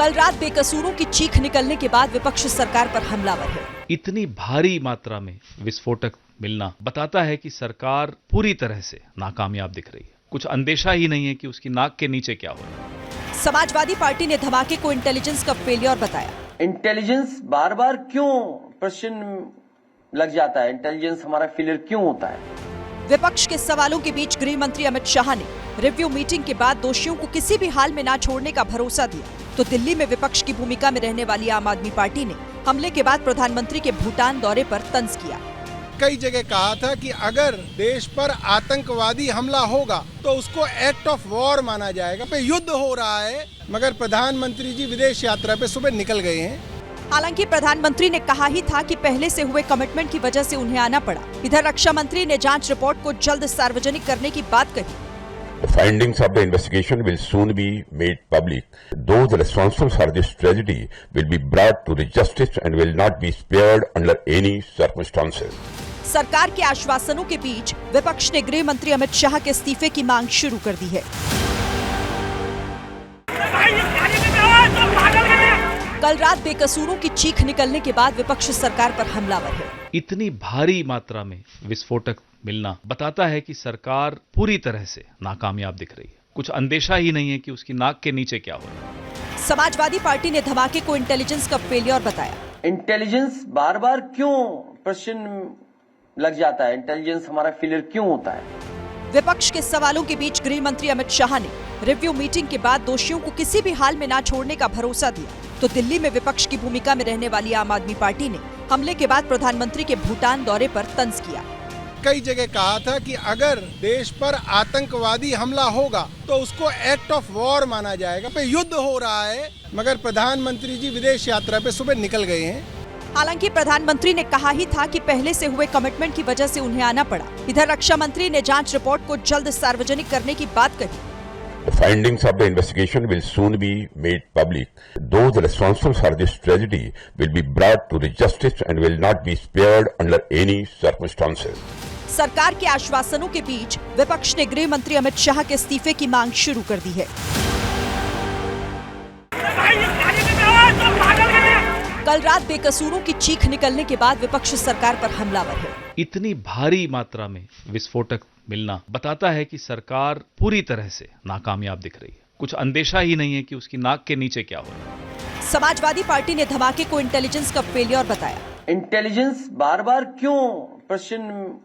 कल रात बेकसूरों की चीख निकलने के बाद विपक्ष सरकार पर हमलावर है। इतनी भारी मात्रा में विस्फोटक मिलना बताता है कि सरकार पूरी तरह से नाकामयाब दिख रही है। कुछ अंदेशा ही नहीं है कि उसकी नाक के नीचे क्या हो रहा है। समाजवादी पार्टी ने धमाके को इंटेलिजेंस का फेलियर बताया। इंटेलिजेंस बार बार क्यों प्रश्न लग जाता है, इंटेलिजेंस हमारा फेलियर क्यों होता है? विपक्ष के सवालों के बीच गृह मंत्री अमित शाह ने रिव्यू मीटिंग के बाद दोषियों को किसी भी हाल में ना छोड़ने का भरोसा दिया, तो दिल्ली में विपक्ष की भूमिका में रहने वाली आम आदमी पार्टी ने हमले के बाद प्रधानमंत्री के भूटान दौरे पर तंज किया। कई जगह कहा था कि अगर देश पर आतंकवादी हमला होगा तो उसको एक्ट ऑफ वॉर माना जाएगा। पे युद्ध हो रहा है, मगर प्रधानमंत्री जी विदेश यात्रा पे सुबह निकल गए हैं। हालांकि प्रधानमंत्री ने कहा ही था कि पहले से हुए कमिटमेंट की वजह से उन्हें आना पड़ा। इधर रक्षा मंत्री ने जांच रिपोर्ट को जल्द सार्वजनिक करने की बात कही। The findings of the investigation will soon be made public. Those responsible for this tragedy will be brought to the justice and will not be spared under any circumstances. सरकार के आश्वासनों के बीच विपक्ष ने गृह मंत्री अमित शाह के इस्तीफे की मांग शुरू कर दी है। कल रात बेकसूरों की चीख निकलने के बाद विपक्ष सरकार पर हमलावर है। इतनी भारी मात्रा में विस्फोटक मिलना बताता है कि सरकार पूरी तरह से नाकामयाब दिख रही है। कुछ अंदेशा ही नहीं है कि उसकी नाक के नीचे क्या हो रहा है। समाजवादी पार्टी ने धमाके को इंटेलिजेंस का फेलियर बताया। इंटेलिजेंस बार बार क्यों प्रश्न लग जाता है, इंटेलिजेंस हमारा फेलियर क्यों होता है? विपक्ष के सवालों के बीच गृह मंत्री अमित शाह ने रिव्यू मीटिंग के बाद दोषियों को किसी भी हाल में ना छोड़ने का भरोसा दिया, तो दिल्ली में विपक्ष की भूमिका में रहने वाली आम आदमी पार्टी ने हमले के बाद प्रधानमंत्री के भूटान दौरे पर तंज किया। कई जगह कहा था कि अगर देश पर आतंकवादी हमला होगा तो उसको एक्ट ऑफ वॉर माना जाएगा। पे युद्ध हो रहा है, मगर प्रधानमंत्री जी विदेश यात्रा पे सुबह निकल गए हैं। हालांकि प्रधानमंत्री ने कहा ही था कि पहले से हुए कमिटमेंट की वजह से उन्हें आना पड़ा। इधर रक्षा मंत्री ने जांच रिपोर्ट को जल्द सार्वजनिक करने की बात कही। The findings of the investigation will soon be made public. Those responsible for this tragedy will be brought to the justice and will not be spared under any circumstances. सरकार के आश्वासनों के बीच विपक्ष ने गृह मंत्री अमित शाह के इस्तीफे की मांग शुरू कर दी है। कल रात बेकसूरों की चीख निकलने के बाद विपक्ष सरकार पर हमलावर है। इतनी भारी मात्रा में विस्फोटक मिलना बताता है कि सरकार पूरी तरह से नाकामयाब दिख रही है। कुछ अंदेशा ही नहीं है कि उसकी नाक के नीचे क्या हो रहा है। समाजवादी पार्टी ने धमाके को इंटेलिजेंस का फेलियर बताया। इंटेलिजेंस बार बार क्यों प्रश्न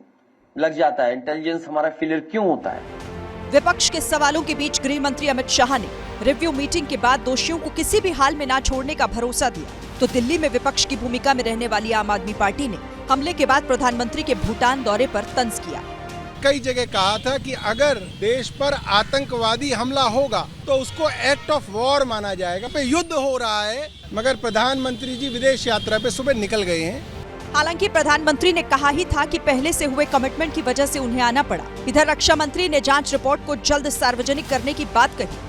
लग जाता है, इंटेलिजेंस हमारा फेलियर क्यों होता है? विपक्ष के सवालों के बीच गृह मंत्री अमित शाह ने रिव्यू मीटिंग के बाद दोषियों को किसी भी हाल में ना छोड़ने का भरोसा दिया, तो दिल्ली में विपक्ष की भूमिका में रहने वाली आम आदमी पार्टी ने हमले के बाद प्रधानमंत्री के भूटान दौरे पर तंज किया। कई जगह कहा था कि अगर देश पर आतंकवादी हमला होगा तो उसको एक्ट ऑफ वॉर माना जाएगा। पे युद्ध हो रहा है, मगर प्रधानमंत्री जी विदेश यात्रा पे सुबह निकल गए हैं। हालांकि प्रधानमंत्री ने कहा ही था कि पहले से हुए कमिटमेंट की वजह से उन्हें आना पड़ा। इधर रक्षा मंत्री ने जांच रिपोर्ट को जल्द सार्वजनिक करने की बात कही।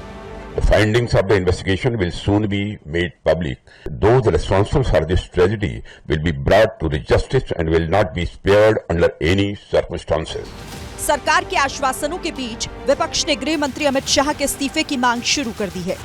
The findings of the investigation will soon be made public. Those responsible for this tragedy will be brought to the justice and will not be spared under any circumstances. सरकार के आश्वासनों के बीच विपक्ष ने गृह मंत्री अमित शाह के इस्तीफे की मांग शुरू कर दी है।